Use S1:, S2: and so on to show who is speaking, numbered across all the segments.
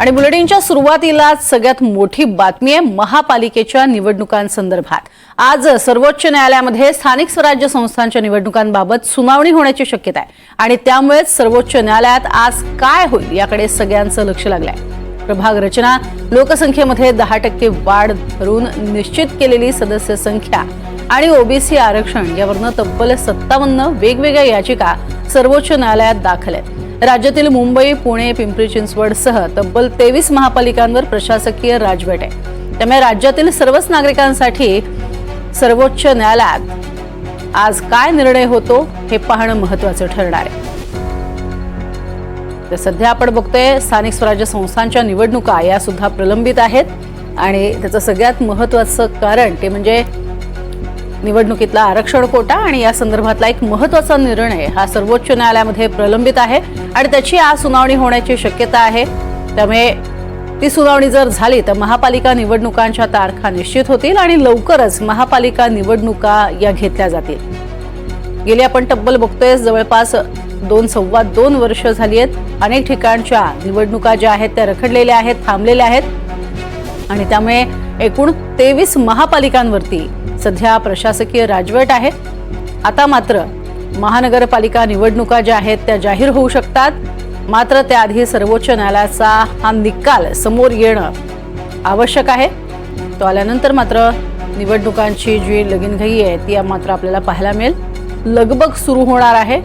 S1: आणि बुलेटिनच्या सुरुवातीला सगळ्यात मोठी बातमी आहे महापालिकेच्या निवडणुकांसंदर्भात। आज सर्वोच्च न्यायालयामध्ये स्थानिक स्वराज्य संस्थांच्या निवडणुकांबाबत सुनावणी होण्याची शक्यता आहे आणि त्यामुळे सर्वोच्च न्यायालयात आज काय होईल याकडे सगळ्यांचं लक्ष लागलंय। प्रभाग रचना, लोकसंख्येमध्ये 10% वाढ धरून निश्चित केलेली सदस्य संख्या आणि ओबीसी आरक्षण यावरून तब्बल 57 वेगवेगळ्या याचिका सर्वोच्च न्यायालयात दाखल आहेत। राज्यातील मुंबई, पुणे, पिंपरी चिंचवड सह तब्बल 23 महापालिकांवर प्रशासकीय राजवट आहे। त्यामुळे राज्यातील सर्वच नागरिकांसाठी सर्वोच्च न्यायालयात आज काय निर्णय होतो हे पाहणं महत्त्वाचं ठरणार आहे। तर सध्या आपण बघतोय स्थानिक स्वराज्य संस्थांच्या निवडणुका या सुद्धा प्रलंबित आहेत आणि त्याचं सगळ्यात महत्त्वाचं कारण ते म्हणजे निवडणुकीतला आरक्षण कोटा आणि या संदर्भातला एक महत्त्वाचा निर्णय हा सर्वोच्च न्यायालयामध्ये प्रलंबित आहे आणि त्याची आज सुनावणी होण्याची शक्यता आहे। त्यामुळे ती सुनावणी जर झाली तर महापालिका निवडणुकांच्या तारखा निश्चित होतील आणि लवकरच महापालिका निवडणुका या घेतल्या जातील। गेली आपण तब्बल बघतोय जवळपास 2.25 वर्ष झाली आहेत। अनेक ठिकाणच्या निवडणुका ज्या आहेत त्या रखडलेल्या आहेत, थांबलेल्या आहेत आणि त्यामुळे एकूण 23 महापालिकांवरती सध्या प्रशासकीय राजवट आहे। आता मात्र महानगरपालिका निवडणुका ज्या आहेत त्या जाहीर होऊ शकतात, मात्र त्याआधी सर्वोच्च न्यायालयाचा हा निकाल समोर येणं आवश्यक आहे। तो आल्यानंतर मात्र निवडणुकांची जी लगीनघाई आहे ती मात्र आपल्याला पाहायला मिळेल। लगबग सुरू होणार आहे,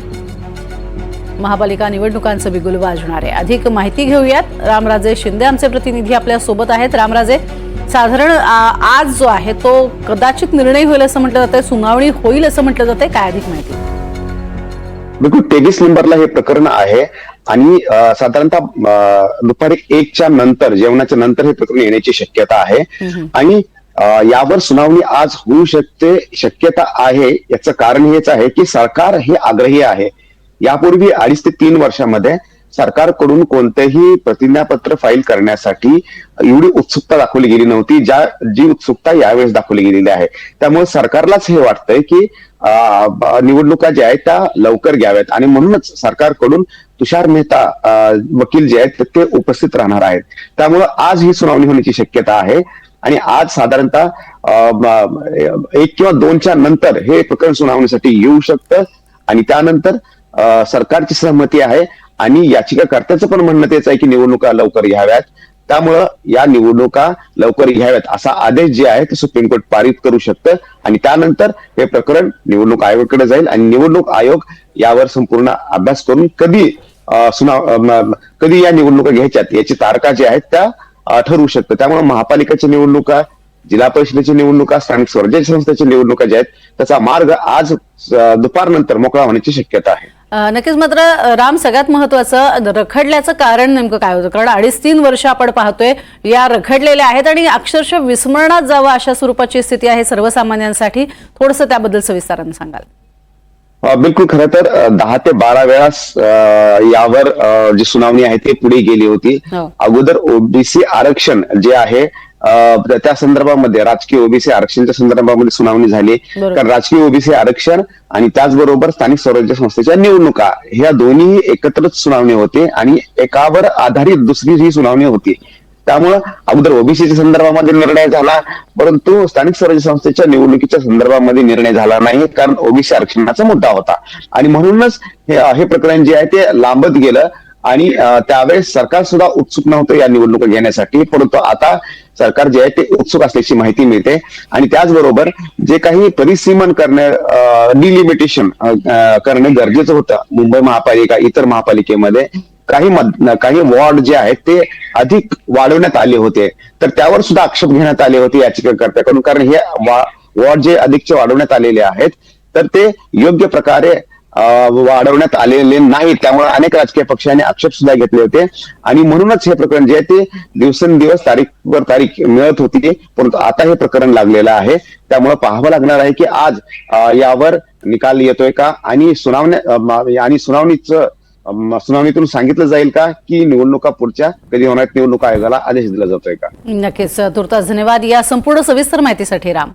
S1: महापालिका निवडणुकांचं बिगुल वाजणार आहे। अधिक माहिती घेऊयात, रामराजे शिंदे आमचे प्रतिनिधी आपल्या सोबत आहेत। रामराजे, साधारण आज जो आहे तो कदाचित निर्णय होईल असं म्हटलं जातंय, सुनावणी होईल असं म्हटलं जातंय, काय अधिक माहिती?
S2: बिलकुल 23 नंबरला हे प्रकरण आहे आणि साधारणतः दुपारी 1च्या नंतर, जेवणाच्या नंतर हे प्रकरण येण्याची शक्यता आहे आणि यावर सुनावणी आज होऊ शकते, शक्यता आहे। याचं कारण हेच आहे की सरकार हे आग्रही आहे। यापूर्वी 2.5 ते 3 वर्षामध्ये सरकारकडून कोणतेही प्रतिज्ञापत्र फाईल करण्यासाठी एवढी उत्सुकता दाखवली गेली नव्हती, जी उत्सुकता यावेळेस दाखवली गेलेली आहे। त्यामुळे सरकारलाच हे वाटतंय की निवडणुका ज्या आहेत त्या लवकर घ्याव्यात आणि म्हणूनच सरकारकडून तुषार मेहता वकील जे आहेत ते उपस्थित राहणार आहेत। त्यामुळे आज ही सुनावणी होण्याची शक्यता आहे आणि आज साधारणतः 1 किंवा 2च्या नंतर हे प्रकरण सुनावणीसाठी येऊ शकतं आणि त्यानंतर सरकारची सहमती आहे आणि याचिकाकर्त्याचं पण म्हणणं तेच आहे की निवडणुका लवकर घ्याव्यात। त्यामुळं या निवडणुका लवकर घ्याव्यात असा आदेश जे आहे ते सुप्रीम कोर्ट पारित करू शकतं आणि त्यानंतर हे प्रकरण निवडणूक आयोगाकडे जाईल आणि निवडणूक आयोग यावर संपूर्ण अभ्यास करून कधी या निवडणुका घ्यायच्यात याची तारखा जी आहेत त्या ठरवू शकतं। त्यामुळे महापालिकेच्या निवडणुका, जिल्हा परिषदेच्या निवडणुका, स्थानिक स्वराज्य संस्थेच्या निवडणुका ज्या आहेत त्याचा मार्ग आज दुपारनंतर मोकळा होण्याची शक्यता आहे।
S1: नक्कीच, मात्र राम सगळ्यात महत्वाचं रखडल्याचं कारण नेमकं काय होतं? कारण 2.5-3 वर्ष आपण पाहतोय या रखडलेल्या आहेत आणि अक्षरशः विस्मरणात जावं अशा स्वरूपाची स्थिती आहे सर्वसामान्यांसाठी। थोडंसं त्याबद्दल सविस्ताराने सांगाल?
S2: बिलकुल, खरं तर 10 ते 12 वेळा यावर जी सुनावणी आहे ती पुढे गेली होती। अगोदर ओबीसी आरक्षण जे आहे त्या संदर्भामध्ये, राजकीय ओबीसी आरक्षणाच्या संदर्भामध्ये सुनावणी झाली। कारण राजकीय ओबीसी आरक्षण आणि त्याचबरोबर स्थानिक स्वराज्य संस्थेच्या निवडणुका ह्या दोन्ही एकत्रच सुनावणी होते आणि एकावर आधारित दुसरी ही सुनावणी होती। त्यामुळं अगोदर ओबीसीच्या संदर्भामध्ये निर्णय झाला, परंतु स्थानिक स्वराज्य संस्थेच्या निवडणुकीच्या संदर्भामध्ये निर्णय झाला नाही, कारण ओबीसी आरक्षणाचा मुद्दा होता आणि म्हणूनच हे प्रकरण जे आहे ते लांबत गेलं आणि त्यावेळेस सरकार सुद्धा उत्सुक नव्हतं या निवडणुका घेण्यासाठी, परंतु आता सरकार जे आहे ते उत्सुक असल्याची माहिती मिळते आणि त्याचबरोबर जे काही परिसीमन डिलिमिटेशन करणे गरजेचं होतं मुंबई महापालिका, इतर महापालिकेमध्ये काही वॉर्ड जे आहेत ते अधिक वाढवण्यात आले होते, तर त्यावर सुद्धा आक्षेप घेण्यात आले होते याचिकाकर्त्याकडून। कारण हे वॉर्ड जे अधिकचे वाढवण्यात आलेले आहेत तर ते योग्य प्रकारे वाढवण्यात आलेले नाही, त्यामुळे अनेक राजकीय पक्षांनी आक्षेप सुद्धा घेतले होते आणि म्हणूनच हे प्रकरण जे आहे ते दिवसेंदिवस तारीखवर तारीख मिळत होती, परंतु आता हे प्रकरण लागलेलं आहे। त्यामुळे पाहावं लागणार आहे की आज यावर निकाल येतोय का आणि सुनावणीतून सांगितलं जाईल का की निवडणुका पुढच्या कधी होणार, निवडणूक आयोगाला आदेश दिला जातोय का?
S1: नक्कीच, तुर्तास धन्यवाद या संपूर्ण सविस्तर माहितीसाठी राम।